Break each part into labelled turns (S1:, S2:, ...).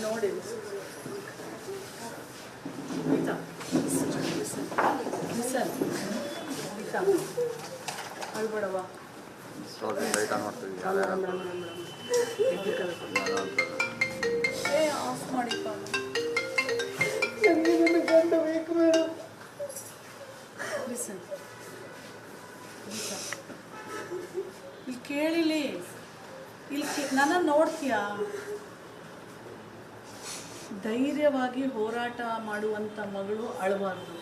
S1: ನೋಡಿ ಅಳ್ಬೇಡವಾ ಆಫ್ ಮಾಡಿಪ್ಪ ನನಗೆ ನನ್ನ ಗಂಡ ಬೇಕು ಮೇಡಮ್. ಇಲ್ಲಿ ಕೇಳಿಲಿ, ಇಲ್ಲಿ ನನ್ನ ನೋಡ್ತೀಯಾ? ಧೈರ್ಯವಾಗಿ ಹೋರಾಟ ಮಾಡುವಂಥ ಮಗಳು ಅಳಬಾರ್ದು.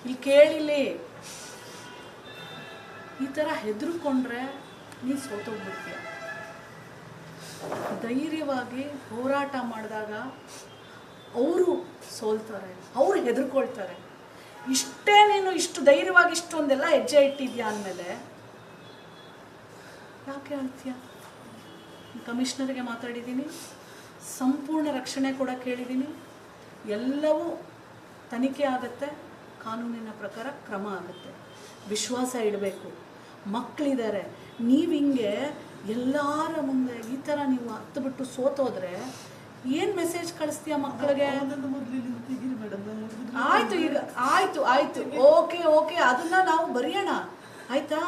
S1: ಇಲ್ಲಿ ಕೇಳಿಲಿ, ಈ ಥರ ಹೆದರ್ಕೊಂಡ್ರೆ ನೀನು ಸೋತೋಗ್ಬಿಡ್ತೀಯ. ಧೈರ್ಯವಾಗಿ ಹೋರಾಟ ಮಾಡಿದಾಗ ಅವರು ಸೋಲ್ತಾರೆ, ಅವರು ಹೆದರ್ಕೊಳ್ತಾರೆ. ಇಷ್ಟೇ ನೀನು ಇಷ್ಟು ಧೈರ್ಯವಾಗಿ ಇಷ್ಟೊಂದೆಲ್ಲ ಹೆಜ್ಜೆ ಇಟ್ಟಿದ್ಯಾ ಅಂದಮೇಲೆ ಯಾಕೆ ಅಳ್ತೀಯ? ಕಮಿಷನರ್ಗೆ ಮಾತಾಡಿದ್ದೀನಿ, ಸಂಪೂರ್ಣ ರಕ್ಷಣೆ ಕೂಡ ಕೇಳಿದ್ದೀನಿ. ಎಲ್ಲವೂ ತನಿಖೆ ಆಗುತ್ತೆ, ಕಾನೂನಿನ ಪ್ರಕಾರ ಕ್ರಮ ಆಗುತ್ತೆ. ವಿಶ್ವಾಸ ಇಡಬೇಕು. ಮಕ್ಕಳಿದ್ದಾರೆ, ನೀವು ಹಿಂಗೆ ಎಲ್ಲರ ಮುಂದೆ ಈ ಥರ ನೀವು ಹತ್ತು ಬಿಟ್ಟು ಸೋತೋದ್ರೆ ಏನು ಮೆಸೇಜ್ ಕಳಿಸ್ತೀಯ ಮಕ್ಕಳಿಗೆ? ಆಯಿತು, ಈಗ ಆಯಿತು ಓಕೆ ಅದನ್ನು ನಾವು ಬರೆಯೋಣ, ಆಯಿತಾ?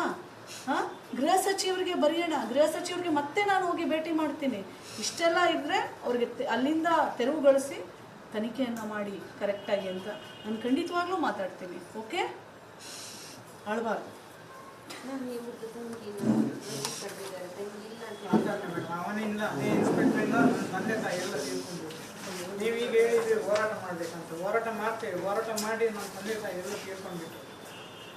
S1: ಹಾಂ, ಗೃಹ ಸಚಿವರಿಗೆ ಬರೆಯೋಣ. ಗೃಹ ಸಚಿವರಿಗೆ ಮತ್ತೆ ನಾನು ಹೋಗಿ ಭೇಟಿ ಮಾಡ್ತೀನಿ. ಇಷ್ಟೆಲ್ಲ ಇದ್ದರೆ ಅವ್ರಿಗೆ ಅಲ್ಲಿಂದ ತೆರವುಗೊಳಿಸಿ ತನಿಖೆಯನ್ನು ಮಾಡಿ ಕರೆಕ್ಟಾಗಿ ಅಂತ ನಾನು ಖಂಡಿತವಾಗ್ಲೂ ಮಾತಾಡ್ತೀನಿ. ಓಕೆ, ಅಳಬಾರ್ದು.
S2: ನೀವೀಗ ಹೇಳಿದ್ರಿ ಹೋರಾಟ ಮಾಡಬೇಕಂತ. ಹೋರಾಟ ಮಾಡ್ತೇವೆ, ಹೋರಾಟ ಮಾಡಿ ನಮ್ಮ ತಂದೆ ತಾಯಿ ಎಲ್ಲ ತೀರ್ಕೊಂಡ್ಬಿಟ್ಟು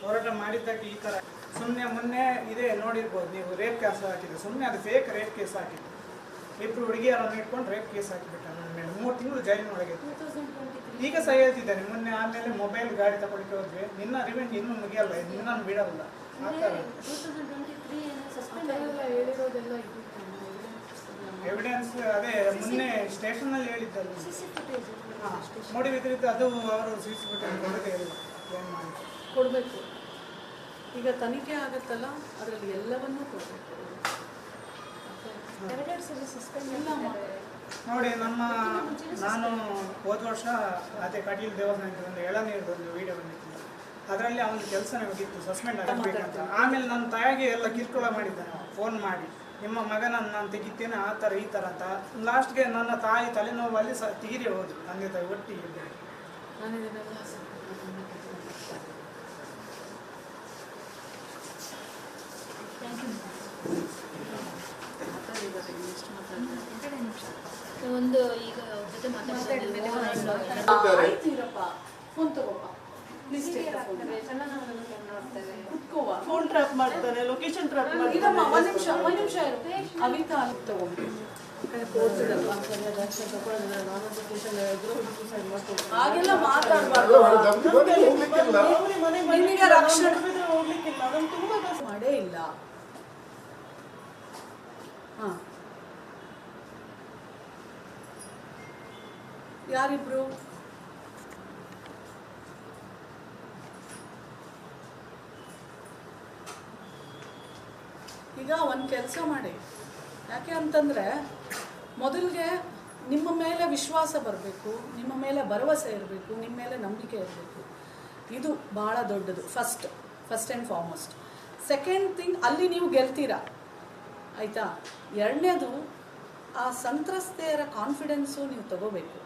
S2: ಹೋರಾಟ ಮಾಡಿದ್ದಕ್ಕೆ ಈ ಥರ ಸುಮ್ಮನೆ ಮೊನ್ನೆ ಇದೇ ನೋಡಿರ್ಬೋದು ನೀವು, ರೇಪ್ ಕೇಸ್ ಹಾಕಿದೆ. ಸುಮ್ಮನೆ ಅದು ಫೇಕ್ ರೇಪ್ ಕೇಸ್ ಹಾಕಿದ್ದು. ಇಬ್ಬರು ಹುಡುಗಿಯರನ್ನು ಇಟ್ಕೊಂಡು ರೇಪ್ ಕೇಸ್ ಹಾಕಿಬಿಟ್ಟ ನನ್ನ ಮೇಲೆ. 3 ತಿಂಗಳು ಜೈಲಿನೊಳಗೆ. ಈಗ ಸಹ ಹೇಳ್ತಿದ್ದಾನೆ ಮೊನ್ನೆ. ಆಮೇಲೆ ಮೊಬೈಲ್ ಗಾಡಿ ತಗೊಳ್ಳಿಕ್ಕೆ ಹೋದ್ರೆ ನಿನ್ನ ರಿವೆಂಜ್ ಇನ್ನೂ ಮುಗಿಯಲ್ಲ, ನಿನ್ನನ್ನು ಬಿಡಲ್ಲ. ಎವಿಡೆನ್ಸ್ ಅದೇ ಮೊನ್ನೆ ಸ್ಟೇಷನ್ನಲ್ಲಿ ಹೇಳಿದ್ದಲ್ಲ, ನೋಡಿ ವಿತರಿತ ಅದು ಅವರು ಸಿಸಿಬಿಟ್ಟು ಏನು ಮಾಡಿ
S1: ಕೊಡಬೇಕು. ಈಗ ತನಿಖೆ ಆಗುತ್ತಲ್ಲ, ಅದರಲ್ಲಿ ಎಲ್ಲವನ್ನೂ ಕೊಡಬೇಕು.
S2: ನೋಡಿ ನಾನು ಹೋದ ವರ್ಷ ಅದೇ ಕಟೀಲ್ ದೇವಸ್ಥಾನಕ್ಕೆ ಒಂದು ಎಳನೀರು ಒಂದು ವಿಡಿಯೋ ಬಂದಿತ್ತು. ಅದರಲ್ಲಿ ಅವನ ಕೆಲಸನೇ ಹೋಗಿತ್ತು, ಸಸ್ಪೆಂಡ್ ಆಗಬೇಕಂತ. ಆಮೇಲೆ ನನ್ನ ತಾಯಿಗೆ ಎಲ್ಲ ಕಿರುಕುಳ ಮಾಡಿದ್ದಾನೆ ಫೋನ್ ಮಾಡಿ, ನಿಮ್ಮ ಮಗನನ್ನು ನಾನು ತೆಗಿತೇನೆ ಆ ಥರ ಈ ಥರ ಅಂತ. ಲಾಸ್ಟ್ಗೆ ನನ್ನ ತಾಯಿ ತಲೆನೋವಲ್ಲಿ ತೀರಿ ಹೋದ್ರು, ತಂದೆ ತಾಯಿ ಒಟ್ಟಿಗೆ.
S3: ಒಂದು ಈಗ ಜೊತೆ ಮಾತಾಡ್ತಿದ್ದೀವಿ.
S1: ಫೋನ್ ತಗೋಪ್ಪ ಪ್ಲೀಸ್. ಫೋನ್ ಟ್ರ್ಯಾಪ್ ಮಾಡ್ತಾರೆ, ಲೊಕೇಶನ್ ಟ್ರ್ಯಾಪ್ ಮಾಡ್ತಾರೆ. ಒಂದು ನಿಮಿಷ ಅವಿತಾ ಅಲ್ಲಿ ತಗೊಂಡು ಹಾಗೆಲ್ಲ ಮಾತಾಡಬಾರ್ದು. ನಿಮಗೆ ರಕ್ಷಣೆ ಹೋಗ್ಲಿಕ್ಕಿಲ್ಲ, ಅದನ್ನು ತುಂಬ ಮಾಡೇ ಇಲ್ಲ. ಹಾಂ, ಯಾರಿಬ್ರು? ಈಗ ಒಂದು ಕೆಲಸ ಮಾಡಿ. ಯಾಕೆ ಅಂತಂದರೆ ಮೊದಲಿಗೆ ನಿಮ್ಮ ಮೇಲೆ ವಿಶ್ವಾಸ ಬರಬೇಕು, ನಿಮ್ಮ ಮೇಲೆ ಭರವಸೆ ಇರಬೇಕು, ನಿಮ್ಮ ಮೇಲೆ ನಂಬಿಕೆ ಇರಬೇಕು. ಇದು ಭಾಳ ದೊಡ್ಡದು. First and foremost. Second thing, ಅಲ್ಲಿ ನೀವು ಗೆಲ್ತೀರಾ, ಆಯಿತಾ? ಎರಡನೇದು, ಆ ಸಂತ್ರಸ್ತೆಯರ ಕಾನ್ಫಿಡೆನ್ಸು ನೀವು ತಗೋಬೇಕು.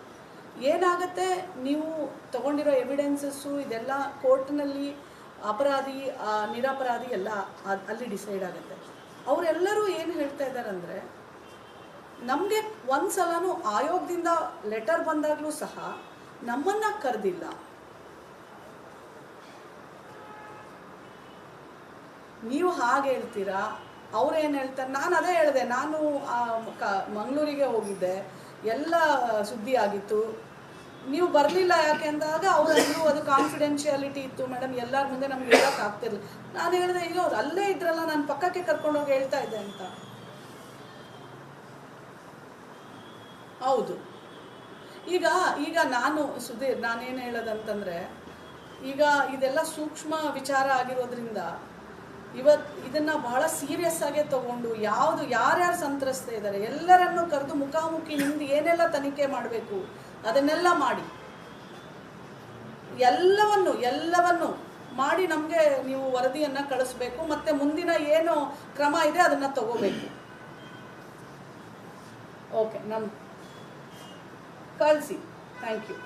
S1: ಏನಾಗುತ್ತೆ, ನೀವು ತಗೊಂಡಿರೋ ಎವಿಡೆನ್ಸಸ್ಸು ಇದೆಲ್ಲ ಕೋರ್ಟ್ನಲ್ಲಿ ಅಪರಾಧಿ ನಿರಪರಾಧಿ ಎಲ್ಲ ಅಲ್ಲಿ ಡಿಸೈಡ್ ಆಗುತ್ತೆ. ಅವರೆಲ್ಲರೂ ಏನು ಹೇಳ್ತಾ ಇದ್ದಾರೆ ಅಂದರೆ, ನಮಗೆ ಒಂದು ಸಲನೂ ಆಯೋಗದಿಂದ ಲೆಟರ್ ಬಂದಾಗಲೂ ಸಹ ನಮ್ಮನ್ನು ಕರೆದಿಲ್ಲ. ನೀವು ಹಾಗೆ ಹೇಳ್ತೀರಾ, ಅವ್ರೇನು ಹೇಳ್ತಾರೆ? ನಾನು ಅದೇ ಹೇಳಿದೆ, ನಾನು ಮಂಗಳೂರಿಗೆ ಹೋಗಿದ್ದೆ, ಎಲ್ಲ ಸುದ್ದಿ ಆಗಿತ್ತು, ನೀವು ಬರಲಿಲ್ಲ ಯಾಕೆ ಅಂದಾಗ ಅವರಂದ್ರು ಅದು ಕಾನ್ಫಿಡೆನ್ಷಿಯಾಲಿಟಿ ಇತ್ತು ಮೇಡಮ್, ಎಲ್ಲರ ಮುಂದೆ ನಮ್ಗೆ ಹೇಳೋಕ್ಕಾಗ್ತಿರಲಿಲ್ಲ. ನಾನು ಹೇಳಿದೆ, ಈಗ ಅವ್ರು ಅಲ್ಲೇ ಇದ್ರಲ್ಲ, ನಾನು ಪಕ್ಕಕ್ಕೆ ಕರ್ಕೊಂಡೋಗಿ ಹೇಳ್ತಾ ಇದ್ದೆ ಅಂತ. ಹೌದು. ಈಗ ನಾನು ಸುಧೀರ್, ನಾನೇನು ಹೇಳೋದಂತಂದರೆ, ಈಗ ಇದೆಲ್ಲ ಸೂಕ್ಷ್ಮ ವಿಚಾರ ಆಗಿರೋದ್ರಿಂದ ಇದನ್ನು ಬಹಳ ಸೀರಿಯಸ್ ಆಗೇ ತಗೊಂಡು ಯಾರ್ಯಾರು ಸಂತ್ರಸ್ತ ಇದ್ದಾರೆ ಎಲ್ಲರನ್ನೂ ಕರೆದು ಮುಖಾಮುಖಿ ನಿಮ್ದು ಏನೆಲ್ಲ ತನಿಖೆ ಮಾಡಬೇಕು ಅದನ್ನೆಲ್ಲ ಮಾಡಿ ಎಲ್ಲವನ್ನು ಮಾಡಿ ನಮಗೆ ನೀವು ವರದಿಯನ್ನು ಕಳಿಸ್ಬೇಕು, ಮತ್ತು ಮುಂದಿನ ಏನು ಕ್ರಮ ಇದೆ ಅದನ್ನು ತಗೋಬೇಕು. ಓಕೆ, ಕಳಿಸಿ. Thank you.